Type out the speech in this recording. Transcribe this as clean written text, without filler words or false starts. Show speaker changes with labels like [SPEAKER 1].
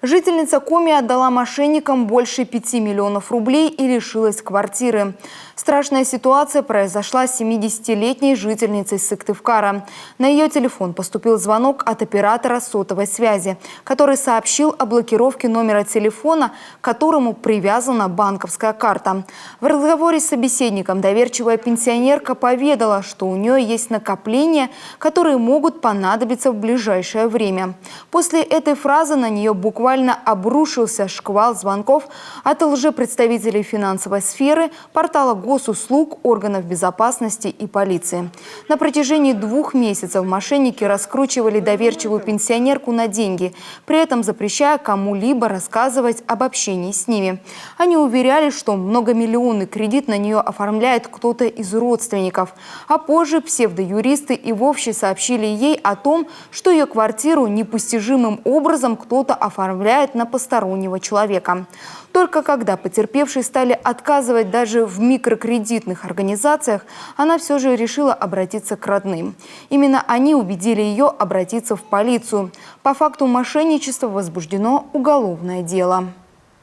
[SPEAKER 1] Жительница Коми отдала мошенникам больше 5 миллионов рублей и лишилась квартиры. Страшная ситуация произошла с 70-летней жительницей Сыктывкара. На ее телефон поступил звонок от оператора сотовой связи, который сообщил о блокировке номера телефона, к которому привязана банковская карта. В разговоре с собеседником доверчивая пенсионерка поведала, что у нее есть накопления, которые могут понадобиться в ближайшее время. После этой фразы на нее буквально обрушился шквал звонков от лжепредставителей финансовой сферы, портала госуслуг, органов безопасности и полиции. На протяжении 2 месяцев мошенники раскручивали доверчивую пенсионерку на деньги, при этом запрещая кому-либо рассказывать об общении с ними. Они уверяли, что многомиллионный кредит на нее оформляет кто-то из родственников. А позже псевдоюристы и вовсе сообщили ей о том, что ее квартиру непостижимым образом кто-то оформляет на постороннего человека. Только когда потерпевшие стали отказывать даже в микрокредитных организациях, она все же решила обратиться к родным. Именно они убедили ее обратиться в полицию. По факту мошенничества возбуждено уголовное дело.